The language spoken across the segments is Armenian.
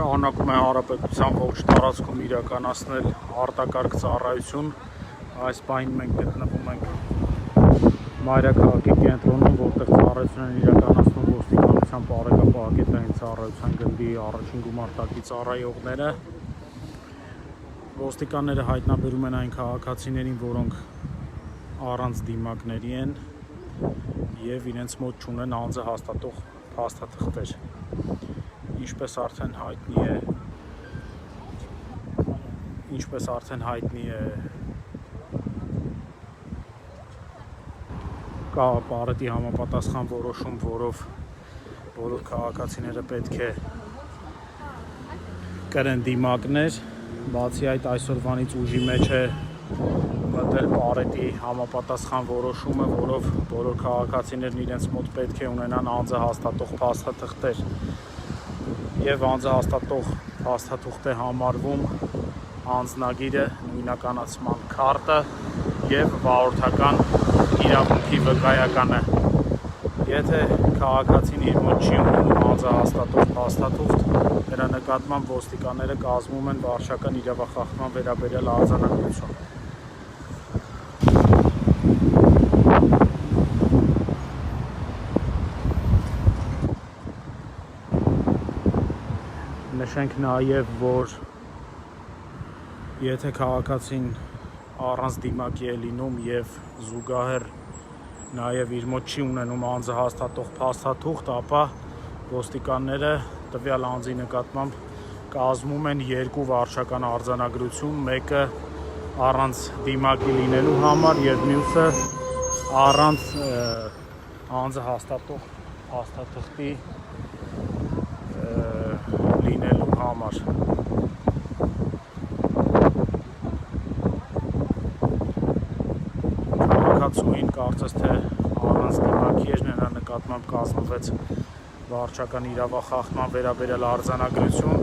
Շարունակում է հանրապետության ողջ տարածքում իրականացնել արտակարգ ծառայություն։ Այս պահին մենք գտնվում ենք մայրաքաղաքի կենտրոնում, որտեղ ծառայություն են իրականացնում ոստիկանության բարեկապահագետային ծառայության գնդի առաջին գումարտակի ծառայողները։ Ոստիկանները հայտնաբերում են այն քաղաքացիներին, որոնք առանց դիմակների են եւ իրենց մոտ չունեն անձը հաստատող փաստաթղթեր։ Ինչպես արդեն հայտնի է, կա բարետի համապատասխան որոշում, որով բոլոր քաղաքացիները պետք է կրեն դիմակներ, բացի այդ այսօրվանից ուժի մեջ է մտել բարետի համապատասխան որոշումը, որով բոլոր քաղաքացիներն իրենց մոտ պետք է ունենան անձը հաստատող փաստաթղթեր եւ անձը հաստատող փաստաթուղթ է համարվում անձնագիրը, նույնականացման քարտը եւ վարորդական իրավունքի վկայականը։ Եթե քաղաքացին իր մոտ չի ունենում անձը հաստատող փաստաթուղթ, նրա նկատմամբ ոստիկանները կազմում են վարչական իրավախախտման վերաբերյալ արձանագրություն։ Նշենք նաև, որ եթե քաղաքացին առանց դիմակի է լինում եւ զուգահեռ նաև իր մոտ չի ունենում անձը հաստատող փաստաթուղթ, ապա ոստիկանները տվյալ անձի նկատմամբ կազմում են երկու վարչական արձանագրություն, մեկը առանց դիմակի լինելու համար եւ մյուսը առանց անձը հաստատող փաստաթղթի լինելու համար։ Քաղաքացուին կարծես թե առանց դիմակի էր, նրա նկատմամբ կազմվեց վարչական իրավախախտման վերաբերյալ արձանագրություն։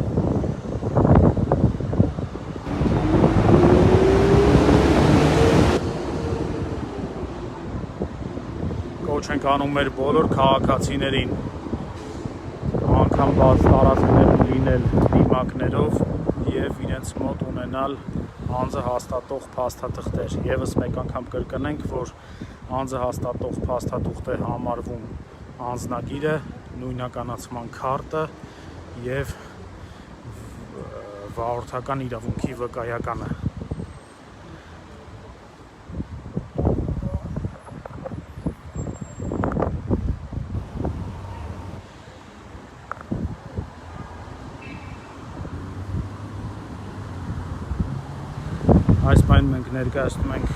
Կոչ ենք անում մեր բոլոր քաղաքացիներին անգամ բաց տարածքներում լինել դիմակներով եւ իրենց մոտ ունենալ անձը հաստատող փաստաթղթեր։ Եվս մեկ անգամ կրկնենք, որ անձը հաստատող փաստաթուղթ է համարվում անձնագիրը, նույնականացման քարտը եւ վարորդական իրավունքի վկայականը։ Այս պահին մենք ներկայացնում ենք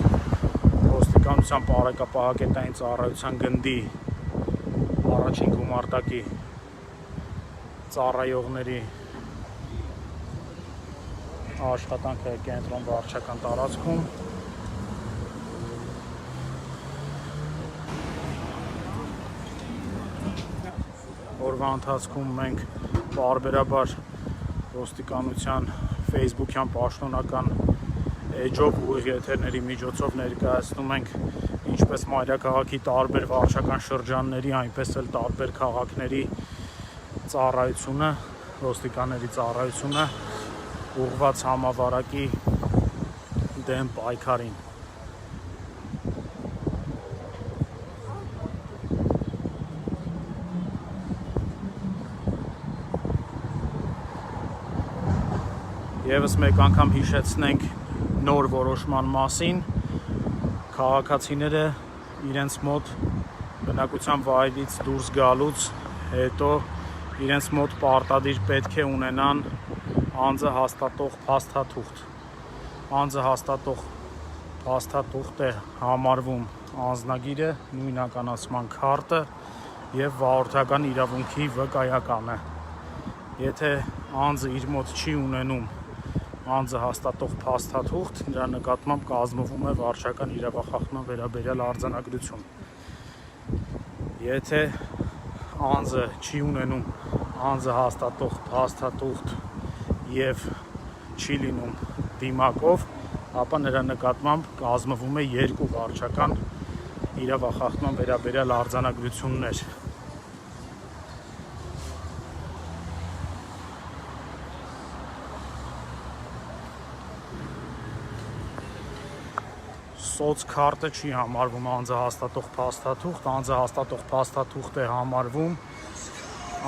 ոստիկանության բարեկապահագետային ծառայության գնդի առաջին գումարտակի ծառայողների աշխատանքը կենտրոն վարչական տարածքում։ Օրվա ընթացքում մենք պարբերաբար ոստիկանության Facebook-յան պաշտոնական էջով ուղիղ եթերների միջոցով ներկայացնում ենք ինչպես մայրաքաղաքի տարբեր վարչական շրջանների, այնպես էլ տարբեր քաղաքների ծառայությունը, ոստիկանների ծառայությունը ուղղված համավարակի դեմ պայքարին։ Եվս մեկ անգամ հիշեցնենք նոր որոշման մասին, քաղաքացիները իրենց մոտ բնակության վայրից դուրս գալուց հետո իրենց մոտ պարտադիր պետք է ունենան անձը հաստատող փաստաթուղթ։ Անձը հաստատող փաստաթուղթ է համարվում անձնագիրը, նույնականացման քարտը եւ վարորդական իրավունքի վկայականը։ Եթե անձը իր մոտ չի ունենում անձը հաստատող փաստաթուղթ, նրա նկատմամբ կազմվում է վարչական իրավախախտման վերաբերյալ արձանագրություն։ Եթե անձը չի ունենում անձը հաստատող փաստաթուղթ եւ չի լինում դիմակով, ապա նրա նկատմամբ կազմվում է երկու վարչական իրավախախտման վերաբերյալ արձանագրություններ։ սոցքարտը չի համարվում անձահաստատող փաստաթուղթ, անձահաստատող փաստաթուղթ է համարվում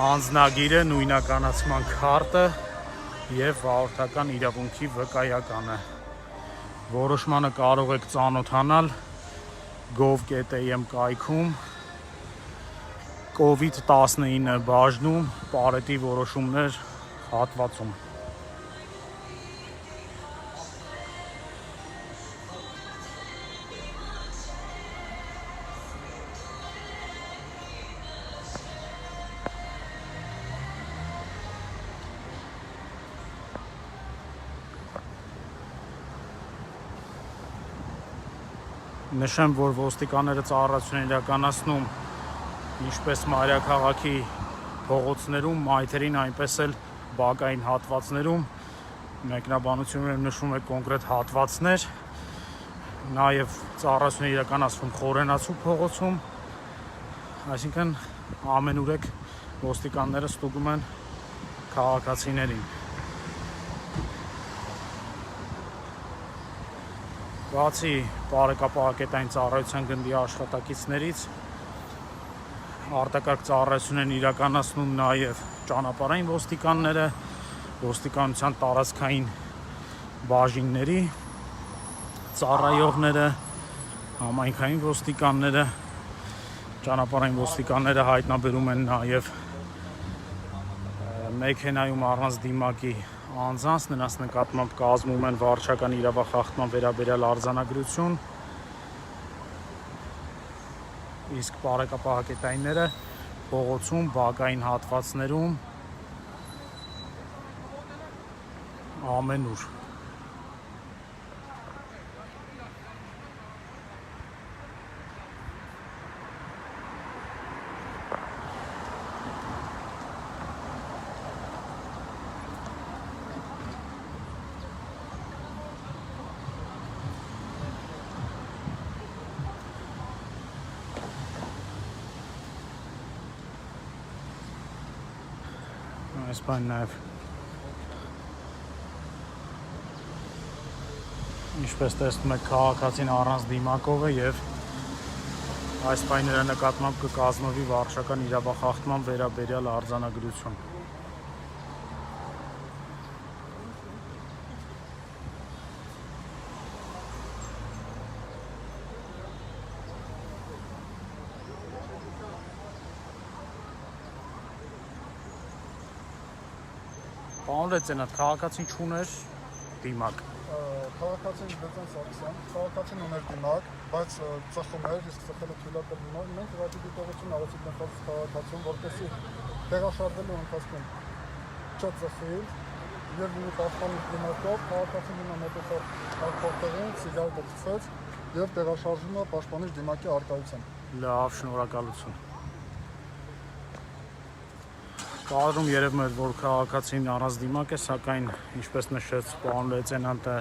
անձնագիրը, նույնականացման քարտը եւ վարորդական իրավունքի վկայականը։ Որոշմանը կարող եք ծանոթանալ gov.am կայքում COVID-19 բաժնում Պարետի որոշումներ հատվածում։ Նշեմ, որ ոստիկանները ծառայություն են իրականացնում ինչպես մայրաքաղաքի փողոցներում, մայթերին, այնպես էլ բակային հատվածներում։ Մեկնաբանությունում նշվում է կոնկրետ հատվածներ, նաև ծառայություն է իրականացվում Խորենացու փողոցում, այսինքն ամենուրեք ոստիկանները ստուգում են քաղաքացիներին։ Բացի բարեկապահակետային ծառայության գնդի աշխատակիցներից արտակարգ ծառայություն են իրականացնում նաև ճանապարհային ոստիկանները, ոստիկանության տարածքային բաժինների ծառայողները, համայնքային ոստիկանները, ճանապարհային ոստիկանները հայտնաբերում են նաև մեքենայում առանց դիմակի անձանց, նրանց նկատմամբ կազմում են վարչական իրավախախտման վերաբերյալ արձանագրություն, իսկ բարեկապահակետայինները փողոցում, բակային հատվածներում ամենուր։ Այս բան նաև ինչպես տեսնում եք քաղաքացին առանց դիմակով է եւ այս բաները նկատմամբ կկազմվի վարչական իրավախախտման վերաբերյալ արձանագրություն։ Պարոն լեյտենանտ, քաղաքացին չուներ դիմակ։ Քաղաքացին Լեյտենանտ Սարգսյան, քաղաքացին ուներ դիմակ, բայց ծխում էր, իսկ ծխելը թույլատրվում էր։ Մենք ուղղակի դիտողություն արեցինք նշած քաղաքացուն, որպեսզի տեղաշարժվելու ընթացքում չծխի եւ մի պաշտպանի դիմակով քաղաքացին հիմա մոտեցավ փոխտեղին, սիգարետը ծծեց եւ տեղաշարժումը պաշտպանի դիմակի արկայությամբ։ Լավ, շնորհակալություն։ Կադրում երևում է, որ քաղաքացին առանց դիմակ է, սակայն ինչպես նշեց պարոն լեյտենանտը,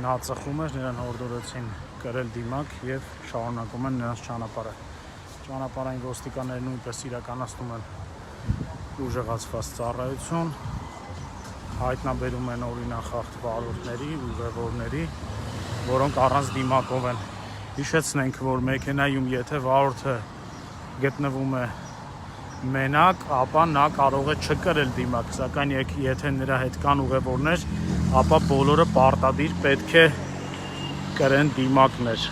նա ծխում էր, նրան հորդորեցին կրել դիմակ եւ շարունակում են նրանց ճանապարհը։ Ճանապարհային ոստիկանները նույնպես իրականացնում են ուժեղացված ծառայություն, հայտնաբերում են օրինախախտ վարորդների, ուղևորների, որոնք առանց դիմակով են։ Հիշեցնենք, որ մեքենայում եթե վարորդը գտնվում է մենակ, ապա նա կարող է չկրել դիմակ, սակայն եթե նրա հետ կան ուղևորներ, ապա բոլորը պարտադիր պետք է կրեն դիմակներ։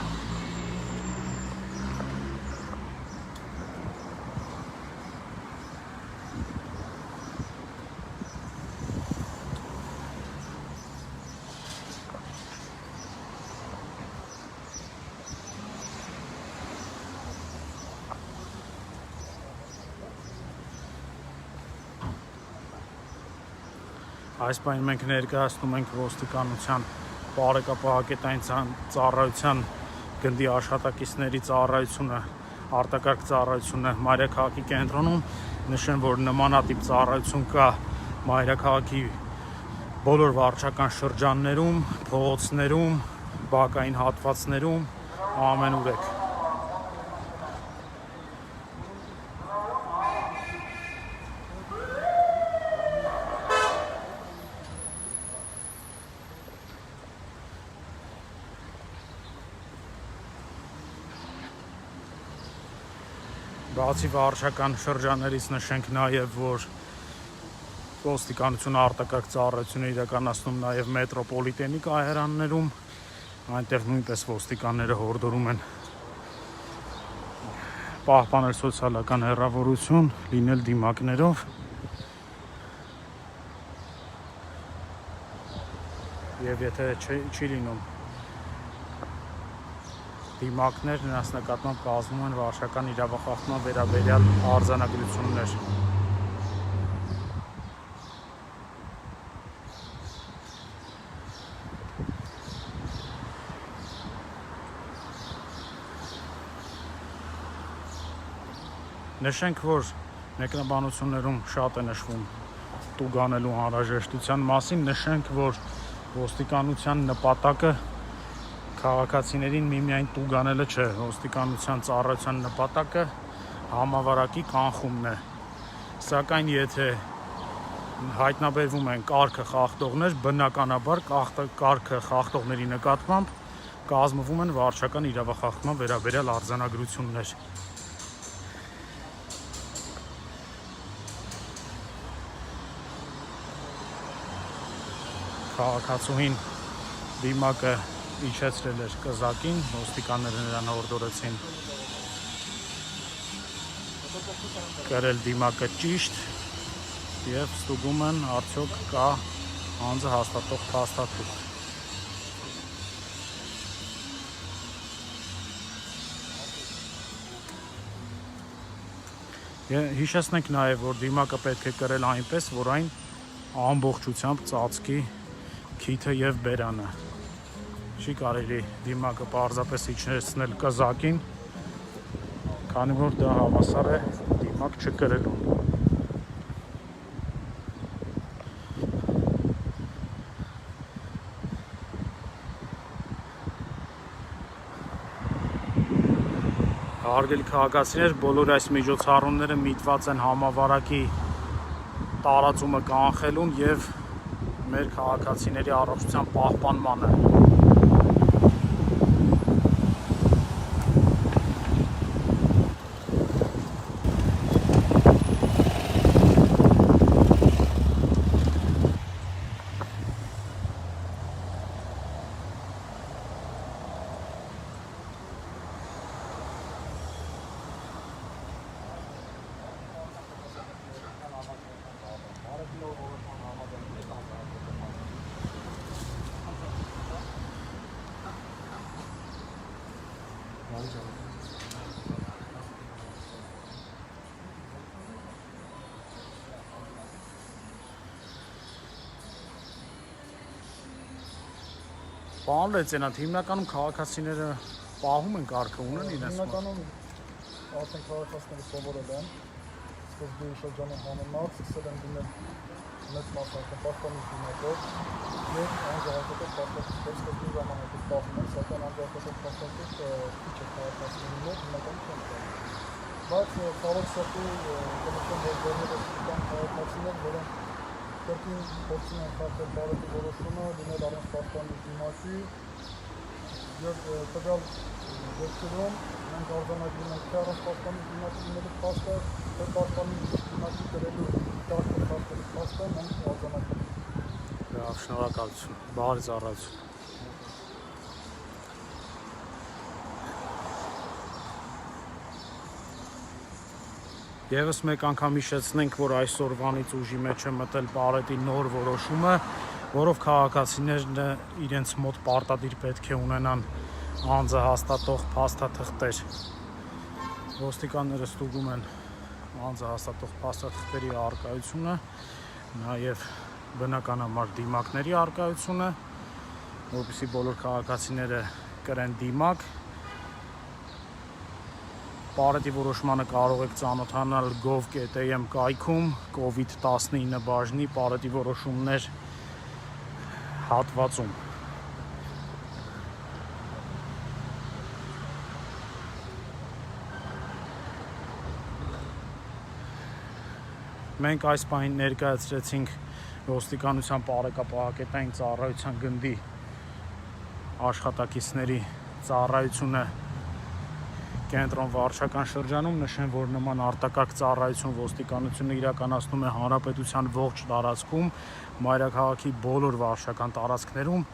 Այս բանը մենք ներկայացնում ենք ոստիկանության բարեկապահակետային ծառայության գնդի աշխատակիցների ծառայությունը, արտակարգ ծառայությունը մայրաքաղաքի կենտրոնում։ Նշեմ, որ նմանատիպ ծառայություն կա մայրաքաղաքի բոլոր վարչական շրջաններում, փողոցներում, բակային հատվածներում, ամենուրեք։ Բացի վարչական շրջաններից նշենք նաև, որ ոստիկանությունը արտակարգ ծառայություն է իրականացնում նաև մետրոպոլիտենի կայարաններում, այնտեղ նույնպես ոստիկանները հորդորում են պահպանել սոցիալական հեռավորություն, լինել դիմակներով եւ եթե չի լինում դիմակներ, նրանց նկատմամբ կազմում են վարչական իրավախախտման վերաբերյալ արձանագրություններ։ Նշենք, որ մեկնաբանություններում շատ է նշվում տուգանելու անհրաժեշտության մասին, նշենք, որ ոստիկանության նպատակը քաղաքացիներին միմիայն տուգանելը չէ, ոստիկանության ծառայության նպատակը համավարակի կանխումն է, սակայն եթե հայտնաբերվում են կարգը խախտողներ, բնականաբար կարգը խախտողների նկատմամբ կազմվում են վարչական իրավախախտման վերաբերյալ արձանագրություններ։ Քաղաքացուհին դիմակը իջեցրել էր կզակին, ոստիկանները նրան հորդորեցին կրել դիմակը ճիշտ եւ ստուգում են արդյոք կա անձը հաստատող փաստաթուղթ։ Հիշեցնենք նաեւ, որ դիմակը պետք է կրել այնպես, որ այն ամբողջությամբ ծածկի քիթը եւ բերանը։ Չի կարելի դիմակը պարզապես իջեցնել կզակին, քանի որ դա հավասար է դիմակ չկրելուն։ Հարգելի քաղաքացիներ, բոլոր այս միջոցառումները միտված են համավարակի տարածումը կանխելուն եւ մեր քաղաքացիների առողջության պահպանմանը։ Պարոն լեյտենանտ, հիմնականում քաղաքացիները պահում են կարգը, ունեն իրենց մոտ։ Հիմնականում արդեն քաղաքացիները սովորել են, սկզբի շրջանում համեմատ, սկսել են դիմել մեծ մասնակցություն պաշտպանության դիմակով եւ անջատելով պաշտպանության սկզբի ժամանակից պահում են, սակայն անջատելով պաշտպանությունը քիչ է քաղաքացիների մոտ, հիմնականում չեն պահում։ Բայց ցավոք սրտի կնշեմ, որ բոլորը կան քաղաքացիներ, որոնք կրկին փորձում են խախտել բարետի որոշումը, լինել առանց պաշտպանության դիմակի եւ տվյալ դեպքերում մենք արձանագրում ենք թե առանց պաշտպանության դիմակի լինելու փաստը, թե պաշտպանության դիմակի կրելու կարգը խախտելու փաստը մենք արձանագրում ենք։ Լավ, շնորհակալություն։ Բարի ծառայություն։ Եվս մեկ անգամ հիշեցնենք, որ այսօրվանից ուժի մեջ է մտել բարետի նոր որոշումը, որով քաղաքացիներն իրենց մոտ պարտադիր պետք է ունենան անձը հաստատող փաստաթղթեր։ Ոստիկանները ստուգում են անձը հաստատող փաստաթղթերի առկայությունը, նաև բնականաբար դիմակների առկայությունը, որպեսզի բոլոր քաղաքացիները կրեն դիմակ։ Բարետի որոշմանը կարող եք ծանոթանալ gov.am կայքում COVID-19 բաժնի բարետի որոշումներ հատվածում։ Մենք այս պահին ներկայացրեցինք ոստիկանության բարեկապահակետային ծառայության գնդի աշխատակիցների ծառայությունը կենտրոն վարչական շրջանում նշեմ, որ նման արտակարգ ծառայություն ոստիկանությունը իրականացնում է հանրապետության ողջ տարածքում, մայրաքաղաքի բոլոր վարչական տարածքներում,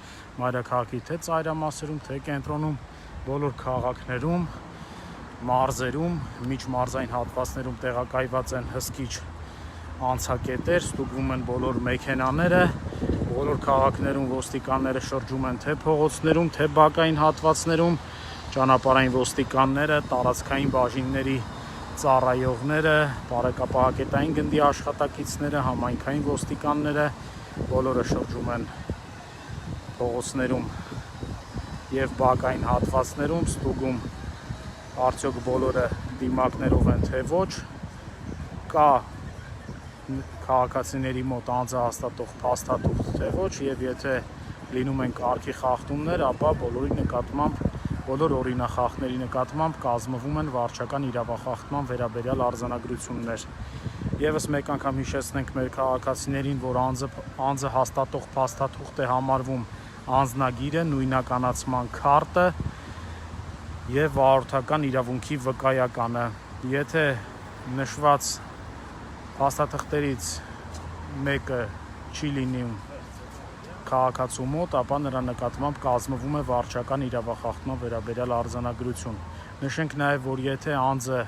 մայրաքաղաքի թե ծայրամասերում, թե կենտրոնում, բոլոր քաղաքներում, մարզերում, միջմարզային հատվածներում տեղակայված են հսկիչ անցակետեր, ստուգվում են բոլոր մեքենաները, բոլոր քաղաքներում ոստիկանները շրջում են թե փողոցներում, թե բակային հատվածներում, ճանապարհային ոստիկանները, տարածքային բաժինների ծառայողները, բարեկապահակետային գնդի աշխատակիցները, համայնքային ոստիկանները բոլորը շրջում են փողոցներում եւ բակային հատվածներում, ստուգում արդյոք բոլորը դիմակներով են թե ոչ, կա քաղաքացիների մոտ անձը հաստատող փաստաթուղթ թե ոչ, եւ եթե լինում են կարգի խախտումներ, ապա բոլոր օրինախախտների նկատմամբ կազմվում են վարչական իրավախախտման վերաբերյալ արձանագրություններ։ Եվս մեկ անգամ հիշեցնենք մեր քաղաքացիներին, որ անձը հաստատող փաստաթուղթ է համարվում անձնագիրը, նույնականացման քարտը եւ վարորդական իրավունքի վկայականը։ Եթե նշված փաստաթղթերից մեկը չի լինում քաղաքացու մոտ, ապա նրա նկատմամբ կազմվում է վարչական իրավախախտման վերաբերյալ արձանագրություն։ Նշենք նաև, որ եթե անձը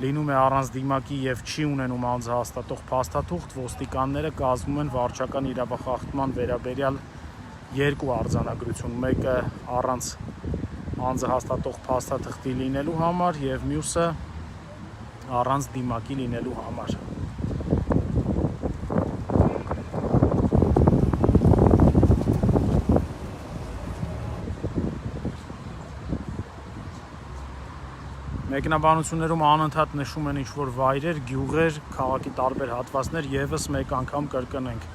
լինում է առանց դիմակի եւ չի ունենում անձը հաստատող փաստաթուղթ, ոստիկանները կազմում են վարչական իրավախախտման վերաբերյալ երկու արձանագրություն, մեկը առանց անձը հաստատող փաստաթղթի լինելու համար եւ մյուսը առանց դիմակի լինելու համար։ Մեկնաբանություններում անընդհատ նշում են ինչ-որ վայրեր, գյուղեր, քաղաքի տարբեր հատվածներ, եւս մեկ անգամ կրկնենք։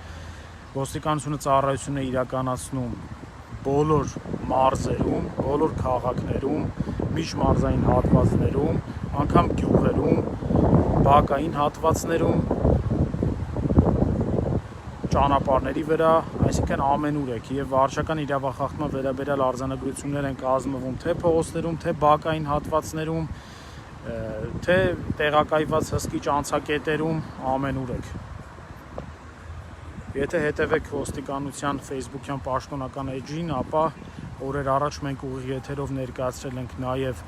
Ոստիկանությունը ծառայություն է իրականացնում բոլոր մարզերում, բոլոր քաղաքներում, միջմարզային հատվածներում, անգամ գյուղերում, բակային հատվածներում, ճանապարհների վրա, այսինքն ամենուրեք, եւ վարչական իրավախախտման վերաբերյալ արձանագրություններ են կազմվում թե փողոցներում, թե բակային հատվածներում, թե տեղակայված հսկիչ անցակետերում, ամենուրեք։ Եթե հետևեք ոստիկանության Facebook-յան պաշտոնական էջին, ապա օրեր առաջ մենք ուղիղ եթերով ներկայացրել ենք նաև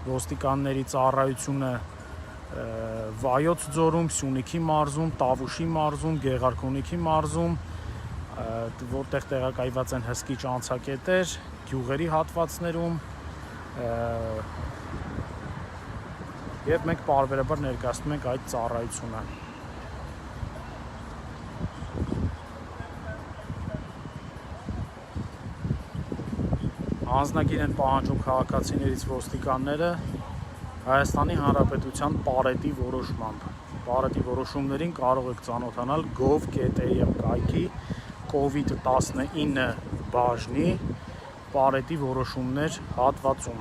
ոստիկանների ծառայությունը Վայոց ձորում, Սյունիքի մարզում, Տավուշի մարզում, Գեղարքունիքի մարզում, որտեղ տեղակայված են հսկիչ անցակետեր, գյուղերի հատվածներում, եւ մենք պարբերաբար ներկայացնում ենք այդ ծառայությունը։ Անձնագիր են պահանջում քաղաքացիներից ոստիկանները Հայաստանի Հանրապետության պարետի որոշմամբ։ Պարետի որոշումներին կարող եք ծանոթանալ gov.am կայքի COVID-19 բաժնի պարետի որոշումներ հատվածում։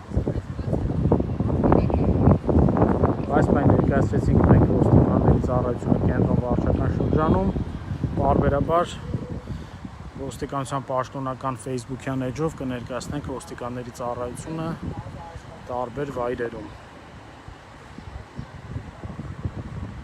Այս պայն ներկայացրեցինք մենք ոստիկանների ծառայությունը կենտրոն վարչական շրջանում, պարբերաբար ոստիկանության պաշտոնական Facebook-յան էջով կներկայացնենք ոստիկանների ծառայությունը տարբեր վայրերում։